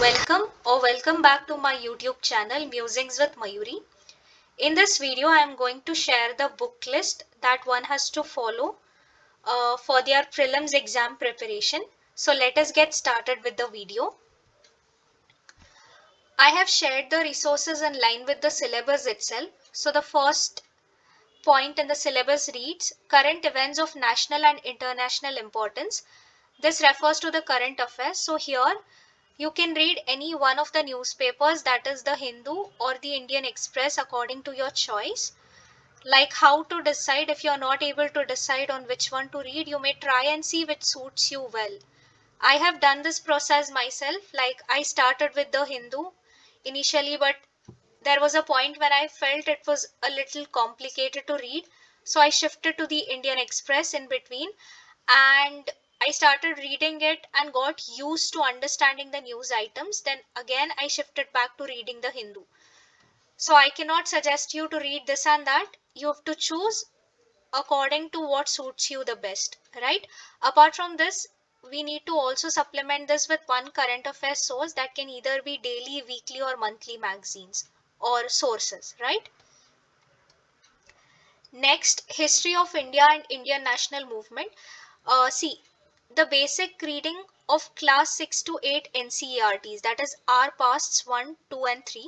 Welcome back to my YouTube channel Musings with Mayuri. In this video I am going to share the book list that one has to follow for their prelims exam preparation. So let us get started with the video. I have shared the resources in line with the syllabus itself. So the first point in the syllabus reads current events of national and international importance. This refers to the current affairs. So here you can read any one of the newspapers, that is the Hindu or the Indian Express, according to your choice. Like how to decide, if you're not able to decide on which one to read, you may try and see which suits you well. I have done this process myself. Like I started with the Hindu initially, but there was a point when I felt it was a little complicated to read. So I shifted to the Indian Express in between, and I started reading it and got used to understanding the news items. Then again, I shifted back to reading the Hindu. So I cannot suggest you to read this and that. You have to choose according to what suits you the best, right? Apart from this, we need to also supplement this with one current affairs source that can either be daily, weekly, or monthly magazines or sources, right? Next, history of India and Indian national movement. See, the basic reading of class 6 to 8 NCERTs, that is our pasts 1, 2 and 3.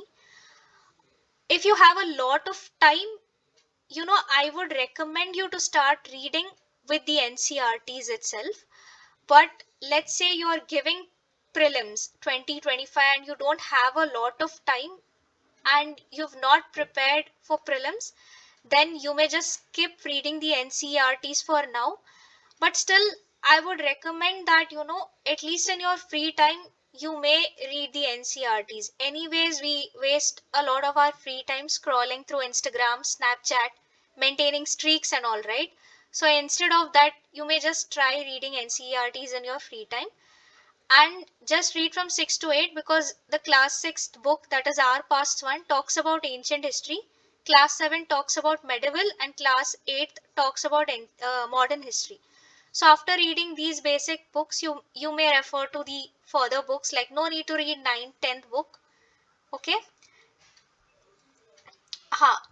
If you have a lot of time, I would recommend you to start reading with the NCERTs itself. But let's say you are giving prelims 2025 and you don't have a lot of time and you've not prepared for prelims, then you may just skip reading the NCERTs for now. But still, I would recommend that, at least in your free time, you may read the NCERTs. Anyways, we waste a lot of our free time scrolling through Instagram, Snapchat, maintaining streaks and all, right? So instead of that, you may just try reading NCERTs in your free time. And just read from 6 to 8, because the class 6 book, that is our past 1, talks about ancient history. Class 7 talks about medieval, and class 8 talks about modern history. So after reading these basic books, you may refer to the further books. Like no need to read 9th, 10th book. Okay.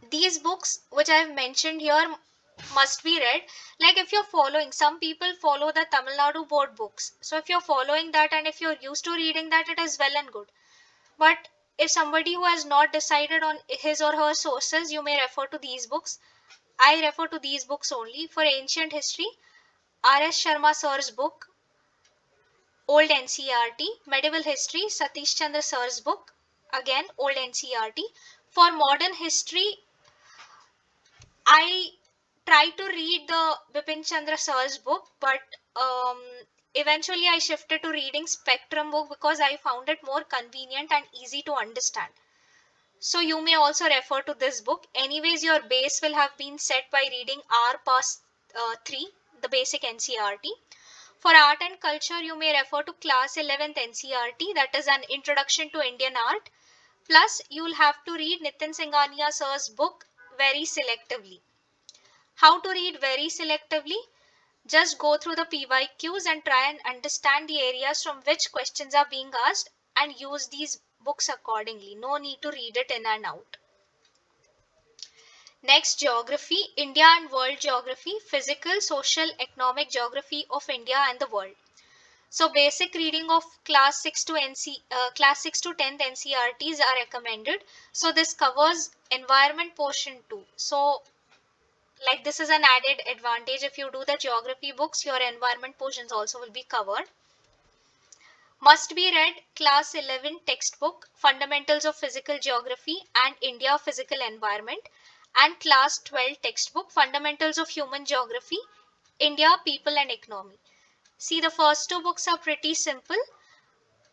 These books which I have mentioned here must be read. Like if you're following, some people follow the Tamil Nadu board books. So if you're following that and if you're used to reading that, it is well and good. But if somebody who has not decided on his or her sources, you may refer to these books. I refer to these books only. For ancient history, R.S. Sharma sir's book, Old NCERT. Medieval history, Satish Chandra sir's book, again Old NCERT. For modern history, I try to read the Bipin Chandra sir's book, but eventually I shifted to reading Spectrum book because I found it more convenient and easy to understand. So you may also refer to this book. Anyways, your base will have been set by reading R past 3, the basic NCERT. For art and culture, you may refer to class 11th NCERT, that is an introduction to Indian art. Plus, you will have to read Nitin Singhania sir's book very selectively. How to read very selectively? Just go through the PYQs and try and understand the areas from which questions are being asked and use these books accordingly. No need to read it in and out. Next, geography, India and world geography, physical, social, economic geography of India and the world. So basic reading of class 6 to 10th NCERTs are recommended. So this covers environment portion too. So like this is an added advantage. If you do the geography books, your environment portions also will be covered. Must be read class 11 textbook, Fundamentals of Physical Geography and India Physical Environment, and class 12 textbook, Fundamentals of Human Geography, India People and Economy. See, the first two books are pretty simple.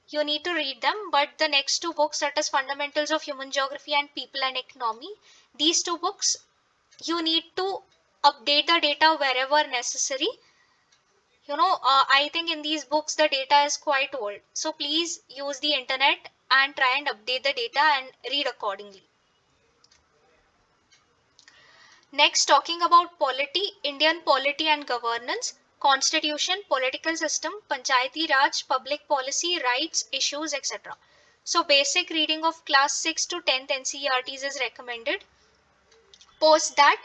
You need to read them, but the next two books, that is Fundamentals of Human Geography and People and Economy, these two books, you need to update the data wherever necessary. I think in these books the data is quite old. So please use the internet and try and update the data and read accordingly. Next, talking about polity, Indian polity and governance, constitution, political system, Panchayati Raj, public policy, rights, issues, etc. So basic reading of class 6 to 10th NCERTs is recommended. Post that,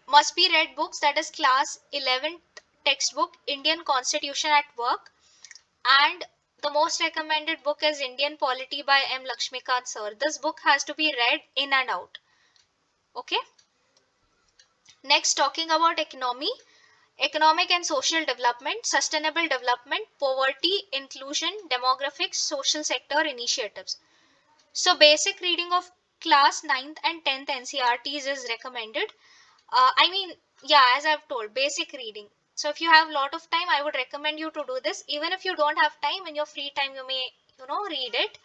must be read books, that is class 11th textbook Indian Constitution at Work, and the most recommended book is Indian Polity by M. Lakshmikant sir. This book has to be read in and out. Okay. Next, talking about economy, economic and social development, sustainable development, poverty, inclusion, demographics, social sector initiatives. So basic reading of class 9th and 10th NCERTs is recommended. Yeah, as I've told, basic reading. So if you have a lot of time, I would recommend you to do this. Even if you don't have time, in your free time, you may, read it.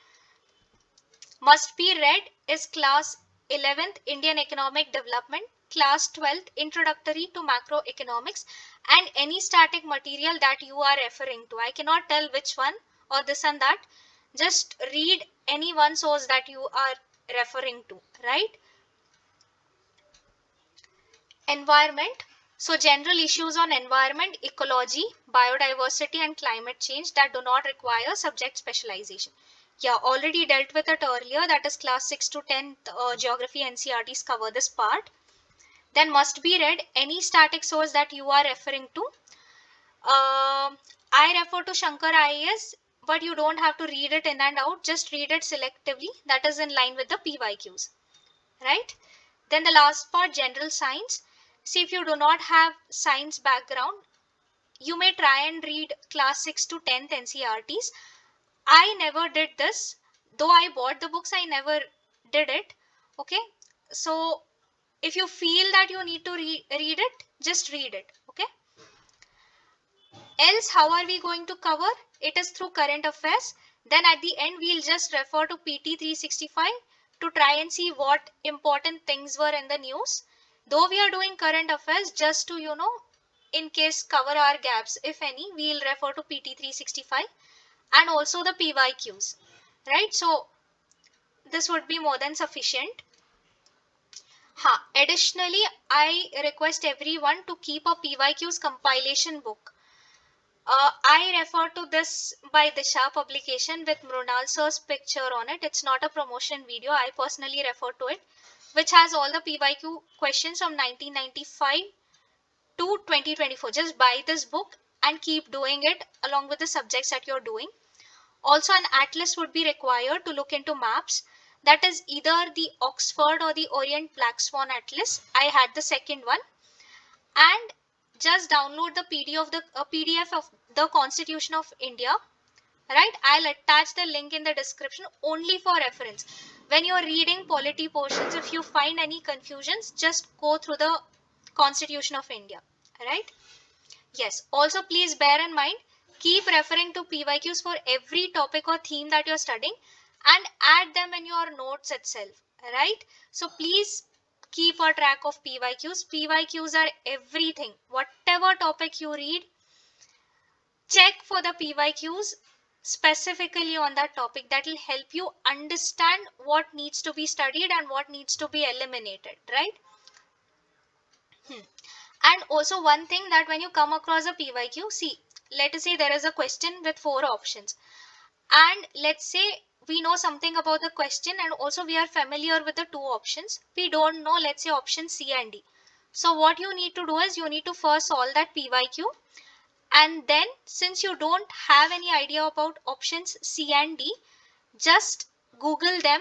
Must be read is class 11th Indian Economic Development, class 12th Introductory to Macroeconomics, and any static material that you are referring to. I cannot tell which one or this and that. Just read any one source that you are referring to, right? Environment. So general issues on environment, ecology, biodiversity and climate change that do not require subject specialization. Yeah, already dealt with it earlier. That is class 6 to 10 geography NCERTs cover this part. Then must be read any static source that you are referring to. I refer to Shankar IAS, but you don't have to read it in and out. Just read it selectively. That is in line with the PYQs, right? Then the last part, general science. See, if you do not have science background, you may try and read class 6 to 10th NCERTs. I never did this. Though I bought the books, I never did it. Okay. So if you feel that you need to read it, just read it. Okay. Else, how are we going to cover? It is through current affairs. Then at the end, we'll just refer to PT 365 to try and see what important things were in the news. Though we are doing current affairs, just to, in case cover our gaps, if any, we'll refer to PT 365 and also the PYQs, right? So this would be more than sufficient. Additionally, I request everyone to keep a PYQs compilation book. I refer to this by Disha publication with Mrunal sir's picture on it. It's not a promotion video. I personally refer to it, which has all the PYQ questions from 1995 to 2024. Just buy this book and keep doing it along with the subjects that you're doing. Also, an atlas would be required to look into maps. That is either the Oxford or the Orient Black Swan Atlas. I had the second one. And just download the PDF of the Constitution of India, right? I'll attach the link in the description only for reference. When you're reading polity portions, if you find any confusions, just go through the Constitution of India, right? Yes, also please bear in mind, keep referring to PYQs for every topic or theme that you're studying and add them in your notes itself, right? So please keep a track of PYQs. PYQs are everything. Whatever topic you read, check for the PYQs specifically on that topic. That will help you understand what needs to be studied and what needs to be eliminated, right? And also one thing, that when you come across a PYQ, see, let us say there is a question with 4 options. And let's say we know something about the question and also we are familiar with the 2 options. We don't know, let's say, option C and D. So what you need to do is you need to first solve that PYQ. And then since you don't have any idea about options C and D, just Google them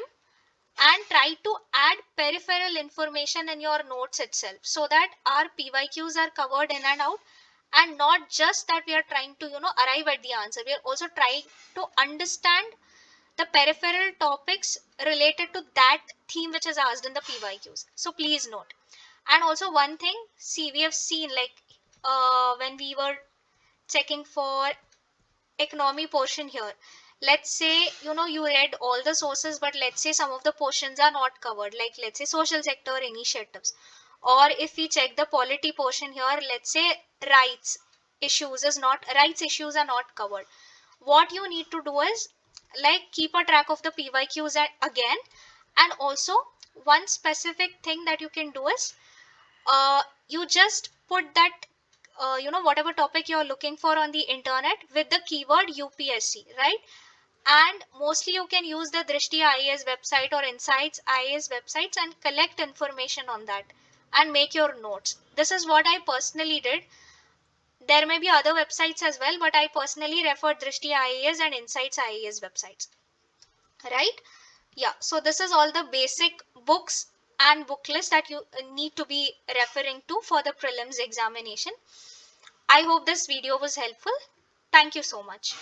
and try to add peripheral information in your notes itself, so that our PYQs are covered in and out, and not just that we are trying to arrive at the answer. We are also trying to understand the peripheral topics related to that theme which is asked in the PYQs. So please note. And also one thing, see, we have seen, like, when we were checking for economy portion here, let's say you read all the sources, but let's say some of the portions are not covered, like let's say social sector initiatives. Or if we check the polity portion here, let's say rights issues are not covered. What you need to do is, like, keep a track of the PYQs again. And also one specific thing that you can do is, you just put that whatever topic you're looking for on the internet with the keyword UPSC, right? And mostly you can use the Drishti IAS website or Insights IAS websites and collect information on that and make your notes. This is what I personally did. There may be other websites as well, but I personally refer Drishti IAS and Insights IAS websites. Right? Yeah, so this is all the basic books and book list that you need to be referring to for the prelims examination. I hope this video was helpful. Thank you so much.